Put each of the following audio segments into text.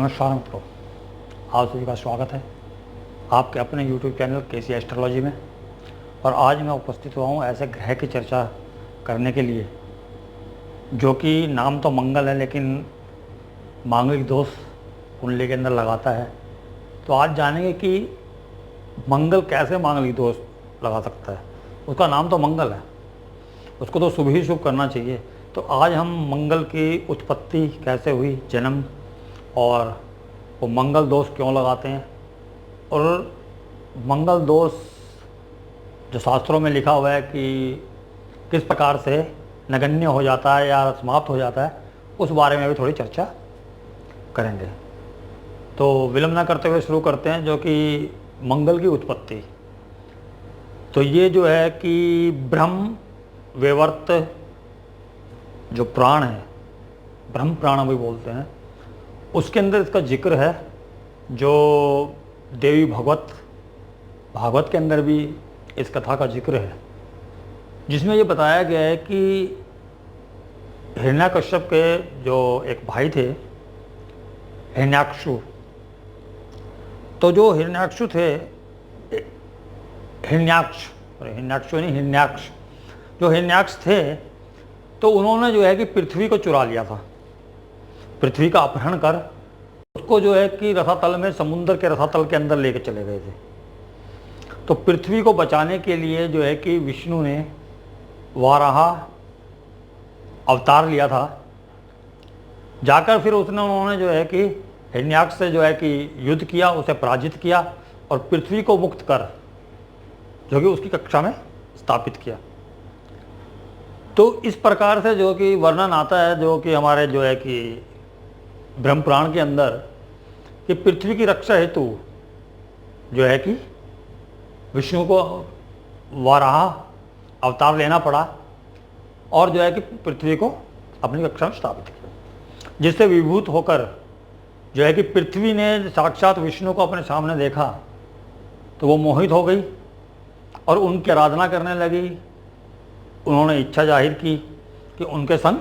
नमस्कार मित्रों, आप सभी का स्वागत है आपके अपने YouTube चैनल केसी एस्ट्रोलॉजी में। और आज मैं उपस्थित हुआ हूँ ऐसे ग्रह की चर्चा करने के लिए जो कि नाम तो मंगल है लेकिन मांगलिक दोष कुंडली के अंदर लगाता है। तो आज जानेंगे कि मंगल कैसे मांगलिक दोष लगा सकता है। उसका नाम तो मंगल है, उसको तो शुभ ही शुभ करना चाहिए। तो आज हम मंगल की उत्पत्ति कैसे हुई, जन्म, और वो मंगल दोष क्यों लगाते हैं, और मंगल दोष जो शास्त्रों में लिखा हुआ है कि किस प्रकार से नगण्य हो जाता है या समाप्त हो जाता है, उस बारे में भी थोड़ी चर्चा करेंगे। तो विलंब न करते हुए शुरू करते हैं। जो कि मंगल की उत्पत्ति, तो ये जो है कि ब्रह्म वेवर्त जो प्राण है, ब्रह्म प्राण भी बोलते हैं, उसके अंदर इसका जिक्र है। जो देवी भागवत के अंदर भी इस कथा का जिक्र है, जिसमें ये बताया गया है कि हिरण्याकश्यप के जो एक भाई थे हिरण्याक्षु, तो जो हिरण्याक्षु थे, हिरण्याक्ष जो हिरण्याक्ष थे, तो उन्होंने जो है कि पृथ्वी को चुरा लिया था। पृथ्वी का अपहरण कर उसको जो है कि रसातल में, समुद्र के रसातल के अंदर लेके चले गए थे। तो पृथ्वी को बचाने के लिए जो है कि विष्णु ने वाराह अवतार लिया था। जाकर फिर उन्होंने जो है कि हिरण्याक्ष से जो है कि युद्ध किया, उसे पराजित किया और पृथ्वी को मुक्त कर जो कि उसकी कक्षा में स्थापित किया। तो इस प्रकार से जो कि वर्णन आता है जो कि हमारे जो है कि ब्रह्म पुराण के अंदर, कि पृथ्वी की रक्षा हेतु जो है कि विष्णु को वाराह अवतार लेना पड़ा और जो है कि पृथ्वी को अपनी कक्षा में स्थापित किया, जिससे विभूत होकर जो है कि पृथ्वी ने साक्षात विष्णु को अपने सामने देखा तो वो मोहित हो गई और उनकी आराधना करने लगी। उन्होंने इच्छा जाहिर की कि उनके संग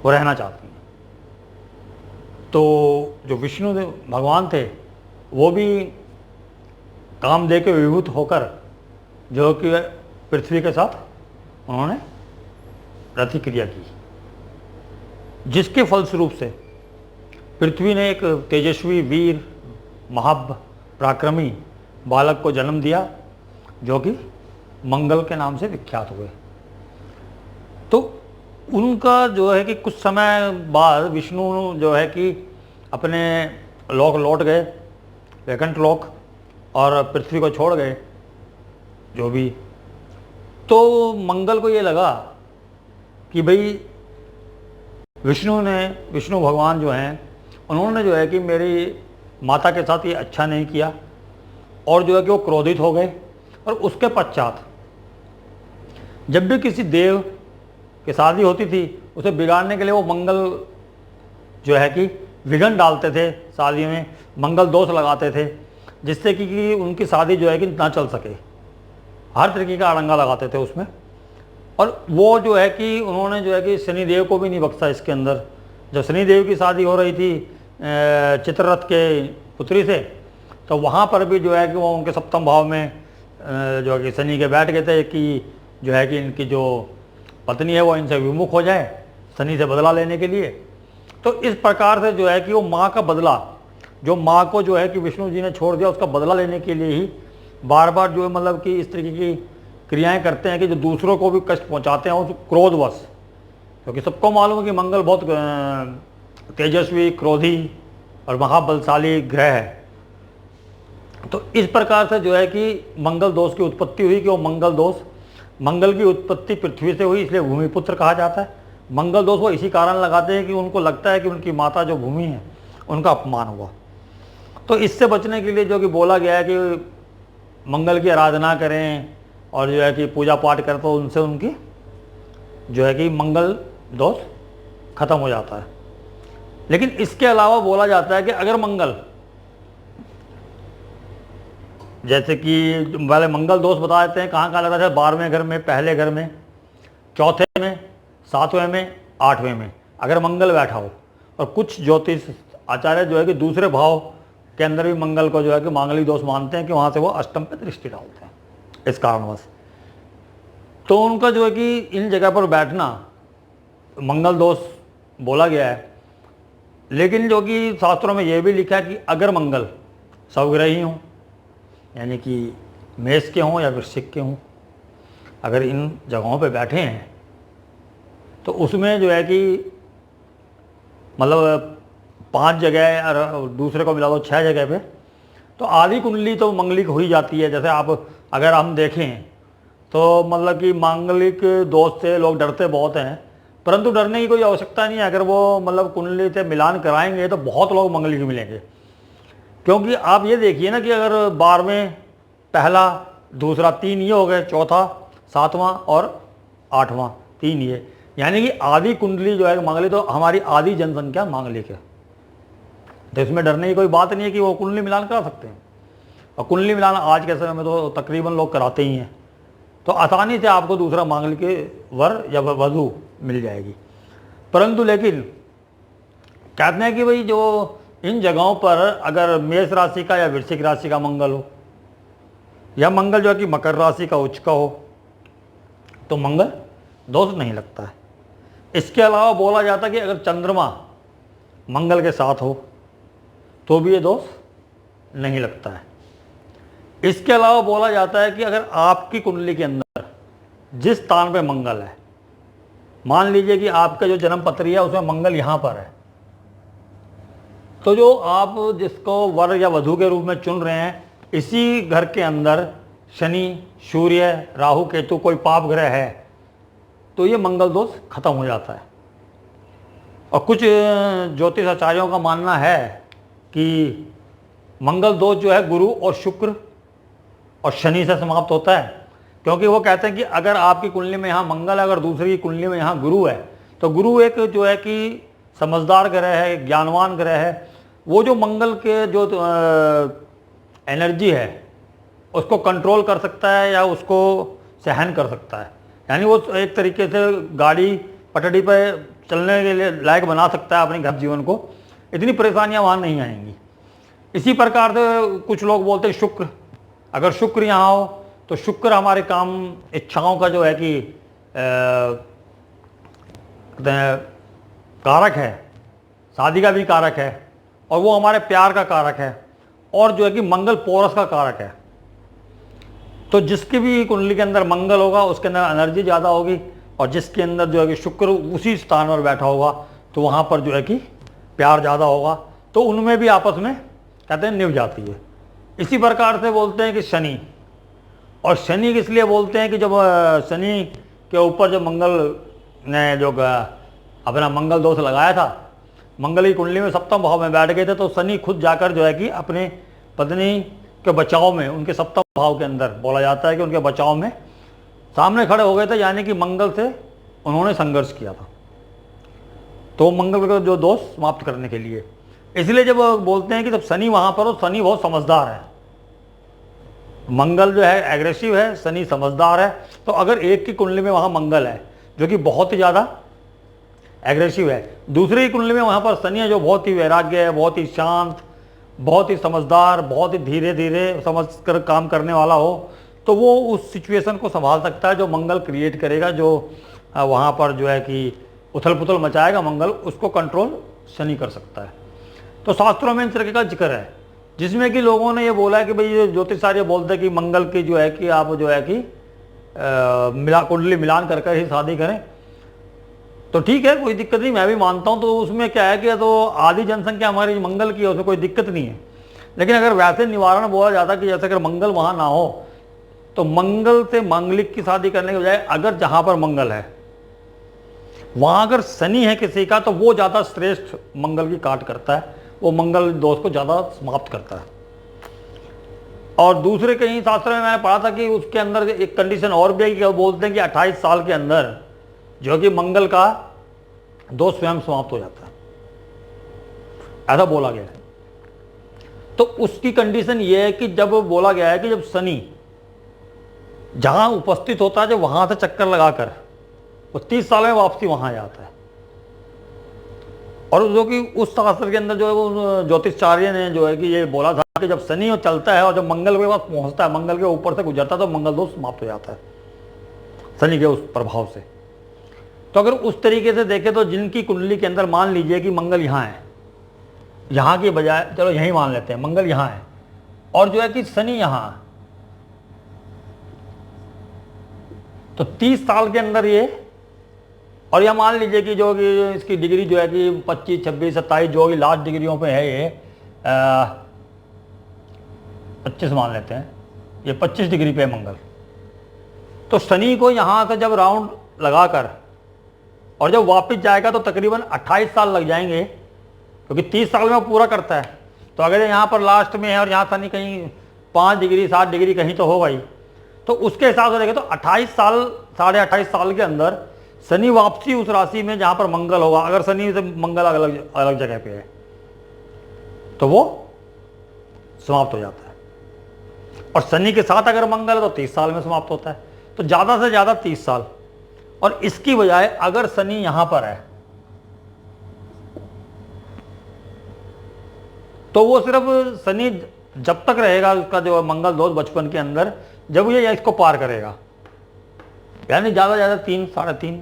वो रहना चाहती हैं। तो जो विष्णु भगवान थे वो भी काम दे के विभूत होकर जो कि पृथ्वी के साथ उन्होंने प्रतिक्रिया की, जिसके फलस्वरूप से पृथ्वी ने एक तेजस्वी, वीर, महापराक्रमी बालक को जन्म दिया जो कि मंगल के नाम से विख्यात हुए। तो उनका जो है कि कुछ समय बाद विष्णु जो है कि अपने लोक लौट गए, वैकुंठ लोक, और पृथ्वी को छोड़ गए जो भी। तो मंगल को ये लगा कि भाई विष्णु भगवान जो हैं उन्होंने जो है कि मेरी माता के साथ ये अच्छा नहीं किया, और जो है कि वो क्रोधित हो गए। और उसके पश्चात जब भी किसी देव की शादी होती थी, उसे बिगाड़ने के लिए वो मंगल जो है कि विघ्न डालते थे, शादी में मंगल दोष लगाते थे, जिससे कि उनकी शादी जो है कि ना चल सके। हर तरीके का अड़ंगा लगाते थे उसमें। और वो जो है कि उन्होंने जो है कि शनिदेव को भी नहीं बख्शा इसके अंदर। जब शनिदेव की शादी हो रही थी चित्ररथ के पुत्री से, तो वहाँ पर भी जो है कि वो उनके सप्तम भाव में जो है कि शनि के बैठ गए थे कि जो है कि इनकी जो पत्नी है वो इनसे विमुख हो जाए, शनि से बदला लेने के लिए। तो इस प्रकार से जो है कि वो माँ का बदला, जो माँ को जो है कि विष्णु जी ने छोड़ दिया, उसका बदला लेने के लिए ही बार बार जो है मतलब कि इस तरीके की क्रियाएं करते हैं कि जो दूसरों को भी कष्ट पहुँचाते हैं उस क्रोधवश। क्योंकि सबको मालूम है कि मंगल बहुत तेजस्वी, क्रोधी और महाबलशाली ग्रह है। तो इस प्रकार से जो है कि मंगल दोष की उत्पत्ति हुई कि वो मंगल की उत्पत्ति पृथ्वी से हुई, इसलिए भूमिपुत्र कहा जाता है। मंगल दोष वो इसी कारण लगाते हैं कि उनको लगता है कि उनकी माता जो भूमि है उनका अपमान हुआ। तो इससे बचने के लिए जो कि बोला गया है कि मंगल की आराधना करें और जो है कि पूजा पाठ करें, तो उनसे उनकी जो है कि मंगल दोष खत्म हो जाता है। लेकिन इसके अलावा बोला जाता है कि अगर मंगल, जैसे कि पहले मंगल दोष बता देते हैं कहाँ लगा था, 12वें घर में, पहले घर में, चौथे में, 7वें में, 8वें में अगर मंगल बैठा हो। और कुछ ज्योतिष आचार्य जो है कि दूसरे भाव के अंदर भी मंगल को जो है कि मांगलिक दोष मानते हैं कि वहाँ से वो अष्टम पे दृष्टि डालते हैं इस कारणवश। तो उनका जो है कि इन जगह पर बैठना मंगल दोष बोला गया है। लेकिन जो कि शास्त्रों में ये भी लिखा है कि अगर मंगल स्वग्रही हों, यानी कि मेष के हों या वृश्चिक के हों, अगर इन जगहों पे बैठे हैं तो उसमें जो है कि मतलब 5 जगह और दूसरे को मिला दो 6 जगह पे, तो आधी कुंडली तो मांगलिक हो ही जाती है। जैसे आप अगर हम देखें तो मतलब कि मांगलिक दोष से लोग डरते बहुत हैं, परंतु डरने की कोई आवश्यकता नहीं है। अगर वो मतलब कुंडली से मिलान कराएंगे तो बहुत लोग मांगलिक मिलेंगे। क्योंकि आप ये देखिए ना कि अगर 12वें पहला दूसरा 3 ये हो गए, चौथा 7वां और 8वां 3 ये, यानी कि आधी कुंडली जो है मांगलिक, तो हमारी आधी जनसंख्या मांगलिक है। तो इसमें डरने की कोई बात नहीं है कि वो कुंडली मिलान करा सकते हैं। और कुंडली मिलान आज के समय में तो तकरीबन लोग कराते ही हैं, तो आसानी से आपको दूसरा मांगलिक वर या वधू मिल जाएगी। परंतु लेकिन कहते हैं कि भाई जो इन जगहों पर अगर मेष राशि का या वृश्चिक राशि का मंगल हो, या मंगल जो है कि मकर राशि का उच्च का हो, तो मंगल दोष नहीं लगता है। इसके अलावा बोला जाता है कि अगर चंद्रमा मंगल के साथ हो तो भी ये दोष नहीं लगता है। इसके अलावा बोला जाता है कि अगर आपकी कुंडली के अंदर जिस स्थान पे मंगल है, मान लीजिए कि आपका जो जन्म पत्री है उसमें मंगल यहाँ पर है, तो जो आप जिसको वर या वधू के रूप में चुन रहे हैं, इसी घर के अंदर शनि, सूर्य, राहु, केतु कोई पाप ग्रह है, तो ये मंगल दोष खत्म हो जाता है। और कुछ ज्योतिष आचार्यों का मानना है कि मंगल दोष जो है गुरु और शुक्र और शनि से समाप्त होता है। क्योंकि वो कहते हैं कि अगर आपकी कुंडली में यहाँ मंगल है, अगर दूसरी की कुंडली में यहाँ गुरु है, तो गुरु एक जो है कि समझदार ग्रह है, ज्ञानवान ग्रह है। वो जो मंगल के जो एनर्जी है उसको कंट्रोल कर सकता है या उसको सहन कर सकता है, यानी वो एक तरीके से गाड़ी पटड़ी पर चलने के लिए लायक बना सकता है अपने घर जीवन को। इतनी परेशानियां वहाँ नहीं आएंगी। इसी प्रकार से कुछ लोग बोलते हैं शुक्र, अगर शुक्र यहाँ हो तो शुक्र हमारे काम इच्छाओं का जो है कि कारक है, शादी का भी कारक है, और वो हमारे प्यार का कारक है, और जो है कि मंगल पोरस का कारक है। तो जिसकी भी कुंडली के अंदर मंगल होगा उसके अंदर एनर्जी ज़्यादा होगी, और जिसके अंदर जो है कि शुक्र उसी स्थान पर बैठा होगा तो वहाँ पर जो है कि प्यार ज़्यादा होगा, तो उनमें भी आपस में कहते हैं निभ जाती है। इसी प्रकार से बोलते हैं कि शनि, और शनि इसलिए बोलते हैं कि जब शनि के ऊपर जब मंगल ने जो अपना मंगल दोष लगाया था, मंगल की कुंडली में सप्तम भाव में बैठ गए थे, तो शनि खुद जाकर जो है कि अपने पत्नी के बचाव में, उनके सप्तम भाव के अंदर बोला जाता है कि उनके बचाव में सामने खड़े हो गए थे, यानी कि मंगल से उन्होंने संघर्ष किया था, तो मंगल का जो दोष समाप्त करने के लिए। इसलिए जब बोलते हैं कि जब शनि वहाँ पर हो, शनि बहुत समझदार है, मंगल जो है एग्रेसिव है, शनि समझदार है। तो अगर एक की कुंडली में वहाँ मंगल है जो कि बहुत ही ज़्यादा एग्रेसिव है, दूसरी की कुंडली में वहाँ पर शनि है जो बहुत ही वैराग्य है, बहुत ही शांत, बहुत ही समझदार, बहुत ही धीरे धीरे समझ कर काम करने वाला हो, तो वो उस सिचुएशन को संभाल सकता है जो मंगल क्रिएट करेगा, जो वहाँ पर जो है कि उथल पुथल मचाएगा मंगल, उसको कंट्रोल शनि कर सकता है। तो शास्त्रों में इन तरीके का जिक्र है, जिसमें कि लोगों ने ये बोला है कि भाई ये ज्योतिषाचार्य बोलते हैं कि मंगल की जो है कि आप जो है कि कुंडली मिलान कर ही शादी करें, तो ठीक है, कोई दिक्कत नहीं, मैं भी मानता हूँ। तो उसमें क्या है कि तो आधी जनसंख्या हमारी मंगल की है, उसमें कोई दिक्कत नहीं है। लेकिन अगर वैसे निवारण बोला जाता कि जैसे अगर मंगल वहाँ ना हो, तो मंगल से मांगलिक की शादी करने के बजाय अगर जहाँ पर मंगल है वहाँ अगर शनि है किसी का, तो वो ज़्यादा श्रेष्ठ मंगल की काट करता है, वो मंगल दोष को ज़्यादा समाप्त करता है। और दूसरे कहीं शास्त्र में मैंने पढ़ा था कि उसके अंदर एक कंडीशन और भी है कि बोलते हैं कि 28 साल के अंदर जो कि मंगल का दोष स्वयं समाप्त हो जाता है, ऐसा बोला गया है। तो उसकी कंडीशन ये है कि जब बोला गया है कि जब शनि जहां उपस्थित होता है, जब वहां से चक्कर लगाकर वो 30 साल में वापसी वहां जाता है, और जो कि उस शास्त्र के अंदर जो है वो ज्योतिषाचार्य ने जो है कि ये बोला था कि जब शनि चलता है और जब मंगल के पास पहुंचता है, मंगल के ऊपर से गुजरता है, तो मंगल दोष समाप्त हो जाता है शनि के उस प्रभाव से। तो अगर उस तरीके से देखें तो जिनकी कुंडली के अंदर मान लीजिए कि मंगल यहाँ है, यहाँ की बजाय चलो यहीं मान लेते हैं मंगल यहाँ है और जो है कि शनि यहाँ है, तो 30 साल के अंदर ये, और यह मान लीजिए कि जो कि इसकी डिग्री जो है कि 25, 26, 27 जो कि लास्ट डिग्रियों पे है ये 25 मान लेते हैं, ये 25 डिग्री पे है मंगल। तो शनि को यहाँ से जब राउंड लगाकर और जब वापस जाएगा तो तकरीबन 28 साल लग जाएंगे, क्योंकि 30 साल में वो पूरा करता है। तो अगर यहाँ पर लास्ट में है और यहाँ शनि कहीं 5 डिग्री 7 डिग्री कहीं तो होगा ही, तो उसके हिसाब से देखें तो 28 साल 28.5 साल के अंदर शनि वापसी उस राशि में जहाँ पर मंगल होगा, अगर शनि से मंगल अलग अलग जगह पे है तो वो समाप्त हो जाता है। और शनि के साथ अगर मंगल है तो 30 साल में समाप्त होता है, तो ज़्यादा से ज़्यादा 30 साल। और इसकी बजाय अगर शनि यहां पर है तो वो सिर्फ शनि जब तक रहेगा उसका जो मंगल दोष बचपन के अंदर, जब ये इसको पार करेगा, यानी ज़्यादा से ज़्यादा 3, 3.5,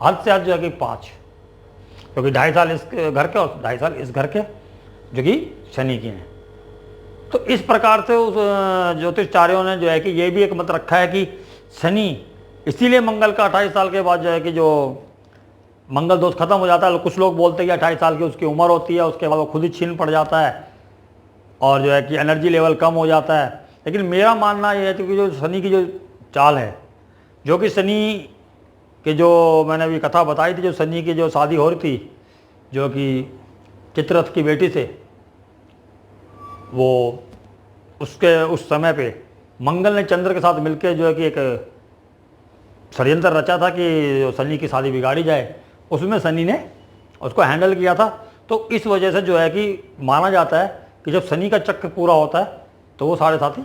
हद से हद जो है कि 5, क्योंकि 2.5 साल इस घर के और 2.5 साल इस घर के जो कि शनि के हैं। तो इस प्रकार से उस ज्योतिषाचार्यों ने जो है कि ये भी एक मत रखा है कि शनि, इसीलिए मंगल का 28 साल के बाद जो है कि जो मंगल दोष खत्म हो जाता है। कुछ लोग बोलते हैं कि 28 साल की उसकी उम्र होती है, उसके बाद वो खुद ही छीन पड़ जाता है और जो है कि एनर्जी लेवल कम हो जाता है। लेकिन मेरा मानना ये है कि जो शनि की जो चाल है, जो कि शनि के जो मैंने अभी कथा बताई थी, जो शनि की जो शादी हो रही थी जो कि चित्ररथ की बेटी से, वो उसके उस समय पे मंगल ने चंद्र के साथ मिलकर जो है कि एक षड्यंत्र रचा था कि शनि की शादी बिगाड़ी जाए। उसमें शनि ने उसको हैंडल किया था। तो इस वजह से जो है कि माना जाता है कि जब शनि का चक्र पूरा होता है तो वो साढ़े साथी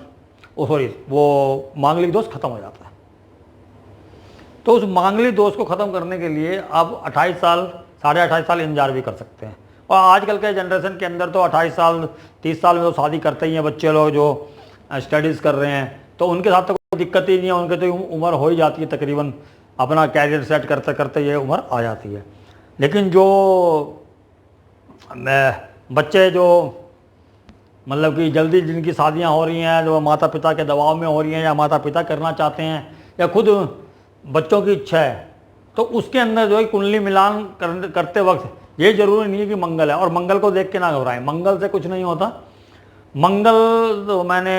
वो मांगलिक दोष खत्म हो जाता है। तो उस मांगलिक दोष को ख़त्म करने के लिए आप 28 साल 28.5 साल इंतजार भी कर सकते हैं। और आजकल के जनरेशन के अंदर तो 28 साल 30 साल में तो शादी करते ही हैं बच्चे लोग जो स्टडीज़ कर रहे हैं, तो उनके साथ तो कोई दिक्कत ही नहीं है, उनके तो उम्र हो ही जाती है, तकरीबन अपना कैरियर सेट करते करते ये उम्र आ जाती है। लेकिन जो बच्चे जो मतलब कि जल्दी जिनकी शादियां हो रही हैं, जो माता पिता के दबाव में हो रही हैं या माता पिता करना चाहते हैं या खुद बच्चों की इच्छा है, तो उसके अंदर जो है कुंडली मिलान करते वक्त ये जरूरी नहीं है कि मंगल है, और मंगल को देख के ना घबराएं, मंगल से कुछ नहीं होता। मंगल तो मैंने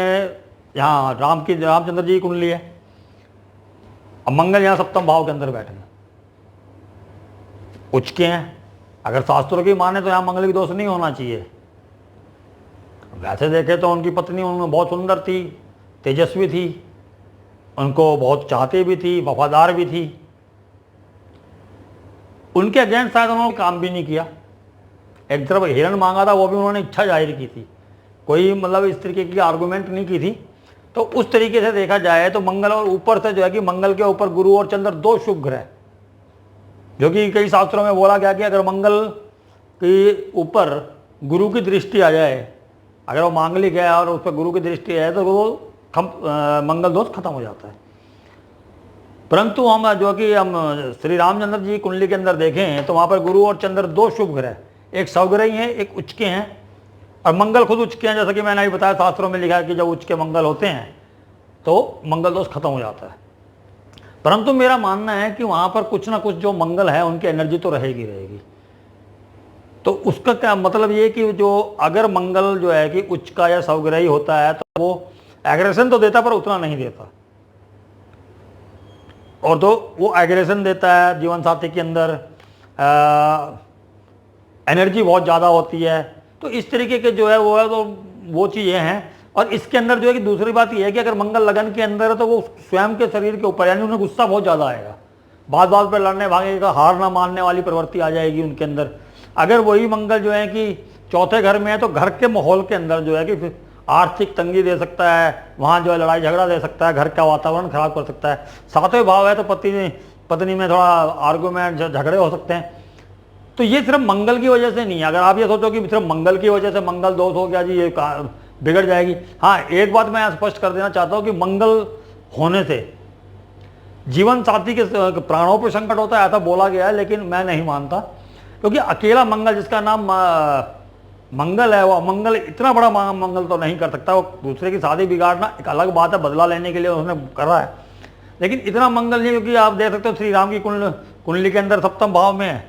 यहाँ रामचंद्र जी की कुंडली है, अब मंगल यहाँ सप्तम भाव के अंदर बैठे हैं, उच्च के हैं। अगर शास्त्रों की माने तो यहाँ मंगल की दोष नहीं होना चाहिए। वैसे देखे तो उनकी पत्नी उनमें बहुत सुंदर थी, तेजस्वी थी, उनको बहुत चाहती भी थी, वफादार भी थी। उनके अगेंस्ट शायद उन्होंने काम भी नहीं किया। एक तरफ हिरण मांगा था, वो भी उन्होंने इच्छा जाहिर की थी, कोई मतलब इस तरीके की आर्गुमेंट नहीं की थी। तो उस तरीके से देखा जाए तो मंगल, और ऊपर से जो है कि मंगल के ऊपर गुरु और चंद्र दो शुभ ग्रह, जो कि कई शास्त्रों में बोला गया कि अगर मंगल के ऊपर गुरु की दृष्टि आ जाए, अगर वो मांगलिक है और उस पर गुरु की दृष्टि है तो वो मंगल दोष खत्म हो जाता है। परंतु हम जो कि हम श्री रामचंद्र जी कुंडली के अंदर देखें तो वहाँ पर गुरु और चंद्र दो शुभ ग्रह, एक सवग्रही हैं, एक उच्च के हैं, और मंगल खुद उच्च के हैं। जैसा कि मैंने अभी बताया, शास्त्रों में लिखा है कि जब उच्च के मंगल होते हैं तो मंगल दोष खत्म हो जाता है। परंतु मेरा मानना है कि वहाँ पर कुछ ना कुछ जो मंगल है उनकी एनर्जी तो रहेगी। तो उसका क्या मतलब ये कि जो अगर मंगल जो है कि उच्च का या सवग्रही होता है तो वो एग्रेशन तो देता पर उतना नहीं देता, और तो वो एग्रेशन देता है जीवन साथी के अंदर, एनर्जी बहुत ज़्यादा होती है। तो इस तरीके के जो है तो वो चीज़ें हैं। और इसके अंदर जो है कि दूसरी बात ये है कि अगर मंगल लगन के अंदर है तो वो स्वयं के शरीर के ऊपर, यानी उन्हें गुस्सा बहुत ज़्यादा आएगा, बात बात पर लड़ने भागेगा, हार ना मानने वाली प्रवृत्ति आ जाएगी उनके अंदर। अगर वही मंगल जो है कि चौथे घर में है तो घर के माहौल के अंदर जो है कि फिर आर्थिक तंगी दे सकता है, वहाँ जो है लड़ाई झगड़ा दे सकता है, घर का वातावरण खराब कर सकता है। सातवें भाव है तो पत्नी में थोड़ा आर्गूमेंट झगड़े हो सकते हैं। तो ये सिर्फ मंगल की वजह से नहीं है। अगर आप ये सोचो कि सिर्फ मंगल की वजह से मंगल दोष हो गया जी, ये बिगड़ जाएगी। हाँ, एक बात मैं स्पष्ट कर देना चाहता हूँ कि मंगल होने से जीवन साथी के प्राणों पर संकट होता है, ऐसा बोला गया है, लेकिन मैं नहीं मानता। क्योंकि अकेला मंगल, जिसका नाम मंगल है, वो अमंगल, इतना बड़ा मंगल तो नहीं कर सकता। वो दूसरे की शादी बिगाड़ना एक अलग बात है, बदला लेने के लिए उसने करा है, लेकिन इतना मंगल नहीं। क्योंकि आप देख सकते हो श्री राम की कुंडली के अंदर सप्तम भाव में है।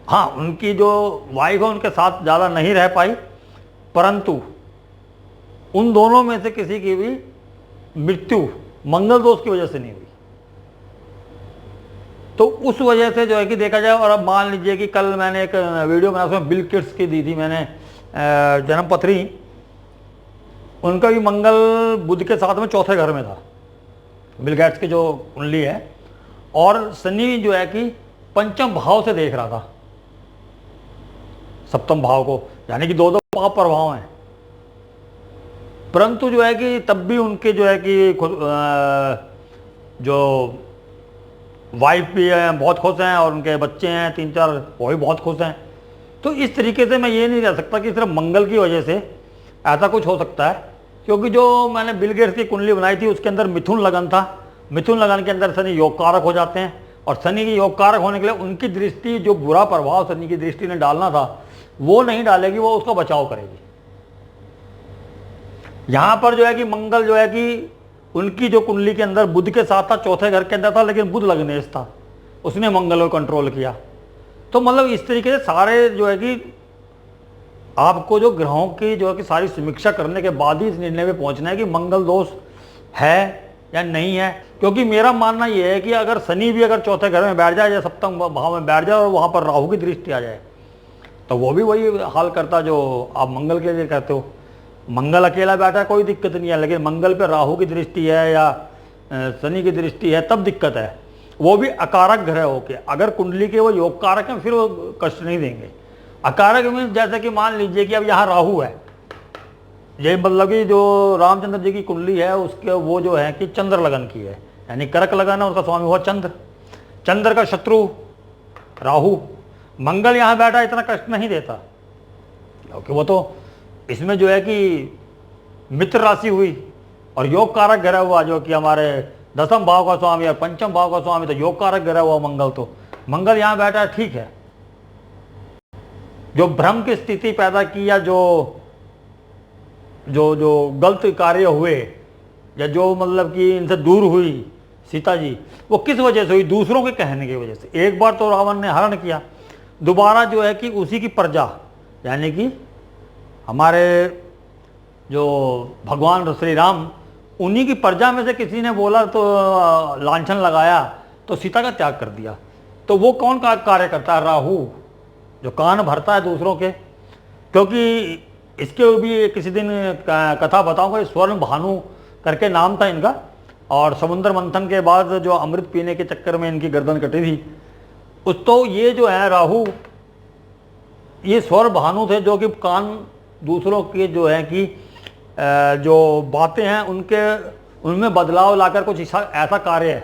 हाँ, उनकी जो वाइफ है उनके साथ ज़्यादा नहीं रह पाई, परंतु उन दोनों में से किसी की भी मृत्यु मंगल दोष की वजह से नहीं हुई। तो उस वजह से जो है कि देखा जाए, और अब मान लीजिए कि कल मैंने एक वीडियो बनाया, उसमें बिल गेट्स की दी थी मैंने जन्मपत्री, उनका भी मंगल बुध के साथ में चौथे घर में था, बिल गेट्स की जो कुंडली है, और शनि जो है कि पंचम भाव से देख रहा था सप्तम भाव को, यानी कि दो दो पाप प्रभाव हैं। परंतु जो है कि तब भी उनके जो है कि जो वाइफ भी है बहुत खुश हैं, और उनके बच्चे हैं 3-4, वो भी बहुत खुश हैं। तो इस तरीके से मैं ये नहीं कह सकता कि सिर्फ मंगल की वजह से ऐसा कुछ हो सकता है, क्योंकि जो मैंने बिल गेट्स की कुंडली बनाई थी उसके अंदर मिथुन लगन था। मिथुन लगन के अंदर शनि योग कारक हो जाते हैं, और शनि की योग कारक होने के लिए उनकी दृष्टि, जो बुरा प्रभाव शनि की दृष्टि ने डालना था वो नहीं डालेगी, वो उसका बचाव करेगी। यहां पर जो है कि मंगल जो है कि उनकी जो कुंडली के अंदर बुध के साथ था, चौथे घर के अंदर था, लेकिन बुध लग्नेश था, उसने मंगल को कंट्रोल किया। तो मतलब इस तरीके से सारे जो है कि आपको जो ग्रहों की जो है कि सारी समीक्षा करने के बाद ही इस निर्णय पे पहुंचना है कि मंगल दोष है या नहीं है। क्योंकि मेरा मानना यह है कि अगर शनि भी अगर चौथे घर में बैठ जाए या सप्तम भाव में बैठ जाए और वहां पर राहु की दृष्टि आ जाए, तो वो भी वही हाल करता जो आप मंगल के लिए कहते हो। मंगल अकेला बैठा है कोई दिक्कत नहीं है, लेकिन मंगल पे राहु की दृष्टि है या शनि की दृष्टि है तब दिक्कत है। वो भी अकारक ग्रह होके, अगर कुंडली के वो योग कारक हैं फिर वो कष्ट नहीं देंगे। अकारक में जैसे कि मान लीजिए कि अब यहाँ राहु है, ये मतलब कि जो रामचंद्र जी की कुंडली है उसके वो जो है कि चंद्र लगन की है, यानी कर्क लगन है, उसका स्वामी हुआ चंद्र, चंद्र का शत्रु राहु। मंगल यहाँ बैठा इतना कष्ट नहीं देता, क्योंकि वो तो इसमें जो है कि मित्र राशि हुई और योग कारक ग्रह हुआ, जो कि हमारे दसम भाव का स्वामी और पंचम भाव का स्वामी, तो योग कारक ग्रह हुआ मंगल। तो मंगल यहाँ बैठा है, ठीक है। जो भ्रम की स्थिति पैदा की या जो जो जो गलत कार्य हुए या जो मतलब कि इनसे दूर हुई सीता जी, वो किस वजह से हुई? दूसरों के कहने की वजह से। एक बार तो रावण ने हरण किया, दोबारा जो है कि उसी की प्रजा, यानी कि हमारे जो भगवान श्री राम, उन्हीं की प्रजा में से किसी ने बोला तो लांछन लगाया तो सीता का त्याग कर दिया। तो वो कौन का कार्य करता है? राहु, जो कान भरता है दूसरों के। क्योंकि इसके भी किसी दिन कथा बताऊंगा, स्वर्ण भानु करके नाम था इनका, और समुद्र मंथन के बाद जो अमृत पीने के चक्कर में इनकी गर्दन कटी थी, उस तो ये जो है राहु, ये स्वर्ण भानु थे जो कि कान दूसरों के जो है कि जो बातें हैं उनमें बदलाव लाकर कुछ ऐसा कार्य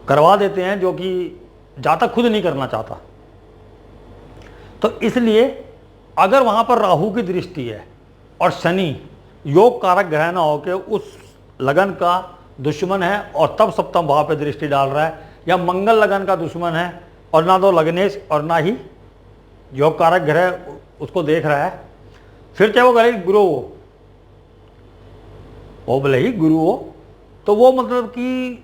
करवा देते हैं जो कि जातक खुद नहीं करना चाहता। तो इसलिए अगर वहां पर राहु की दृष्टि है और शनि योग कारक ग्रह न होकर उस लगन का दुश्मन है और तब सप्तम भाव पे दृष्टि डाल रहा है, या मंगल लगन का दुश्मन है और ना तो लग्नेश और ना ही योग कारक ग्रह उसको देख रहा है, फिर चाहे वो भले गुरु हो, वो भले ही गुरु हो, तो वो मतलब कि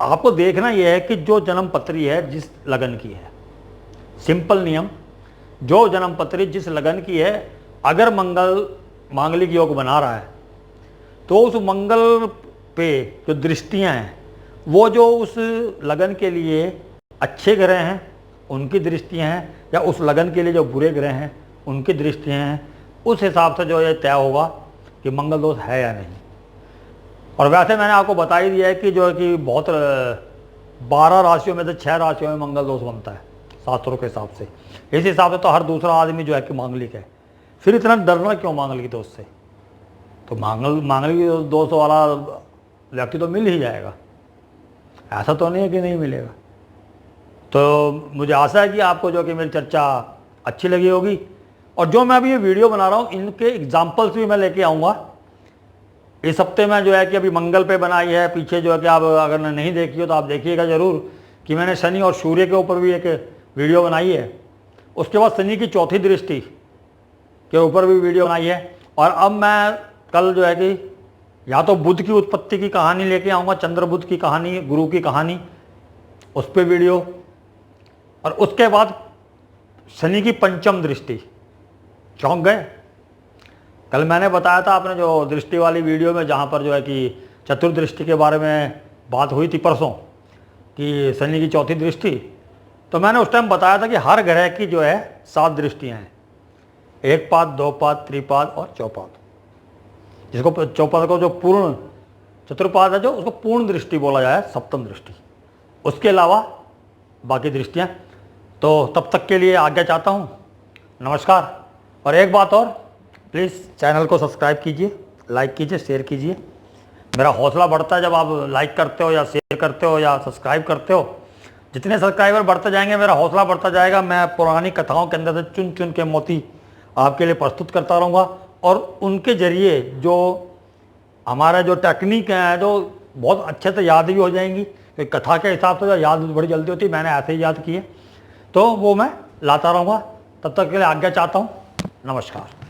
आपको देखना यह है कि जो जन्म पत्री है जिस लगन की है, सिंपल नियम, जो जन्म पत्री जिस लगन की है, अगर मंगल मांगलिक योग बना रहा है तो उस मंगल पे जो दृष्टियां हैं वो जो उस लगन के लिए अच्छे ग्रह हैं उनकी दृष्टियां हैं, या उस लगन के लिए जो बुरे ग्रह हैं उनकी दृष्टियां हैं, उस हिसाब से जो ये तय होगा कि मंगल दोष है या नहीं। और वैसे मैंने आपको बता ही दिया है कि जो है कि बहुत 12 राशियों में से 6 राशियों में मंगल दोष बनता है शास्त्रों के हिसाब से। इस हिसाब से तो हर दूसरा आदमी जो है कि मांगलिक है, फिर इतना डरना क्यों मांगलिक दोष से? तो मांगलिक दोष वाला व्यक्ति तो मिल ही जाएगा, ऐसा तो नहीं है कि नहीं मिलेगा। तो मुझे आशा है कि आपको जो कि मेरी चर्चा अच्छी लगी होगी। और जो मैं अभी ये वीडियो बना रहा हूँ इनके एग्जाम्पल्स भी मैं लेके आऊँगा। इस हफ्ते में जो है कि अभी मंगल पे बनाई है, पीछे जो है कि आप अगर नहीं देखी हो तो आप देखिएगा ज़रूर कि मैंने शनि और सूर्य के ऊपर भी एक वीडियो बनाई है। उसके बाद शनि की चौथी दृष्टि के ऊपर भी वीडियो बनाई है। और अब मैं कल जो है कि या तो बुध की उत्पत्ति की कहानी लेके आऊँगा, चंद्र बुध की कहानी, गुरु की कहानी, उस पर वीडियो। और उसके बाद शनि की पंचम दृष्टि। चौंक गए? कल मैंने बताया था आपने जो दृष्टि वाली वीडियो में, जहाँ पर जो है कि चतुर्दृष्टि के बारे में बात हुई थी परसों कि शनि की चौथी दृष्टि, तो मैंने उस टाइम बताया था कि हर ग्रह की जो है 7 दृष्टियाँ हैं, 1 पाद, 2 पाद, त्रिपाद और चौपाद। जिसको चौपाद को जो पूर्ण चतुर्पाद है जो, उसको पूर्ण दृष्टि बोला जाए, सप्तम दृष्टि। उसके अलावा बाकी दृष्टियाँ। तो तब तक के लिए आज्ञा चाहता हूँ, नमस्कार। और एक बात और, प्लीज़ चैनल को सब्सक्राइब कीजिए, लाइक कीजिए, शेयर कीजिए। मेरा हौसला बढ़ता है जब आप लाइक करते हो या शेयर करते हो या सब्सक्राइब करते हो। जितने सब्सक्राइबर बढ़ते जाएंगे मेरा हौसला बढ़ता जाएगा। मैं पुरानी कथाओं के अंदर से चुन चुन के मोती आपके लिए प्रस्तुत करता रहूँगा और उनके ज़रिए जो हमारा जो टेक्निक है जो बहुत अच्छे से याद भी हो जाएंगी। कथा के हिसाब से जो याद बड़ी जल्दी होती है, मैंने ऐसे ही याद किए, तो वो मैं लाता रहूँगा। तब तक के लिए आज्ञा चाहता हूँ, नमस्कार।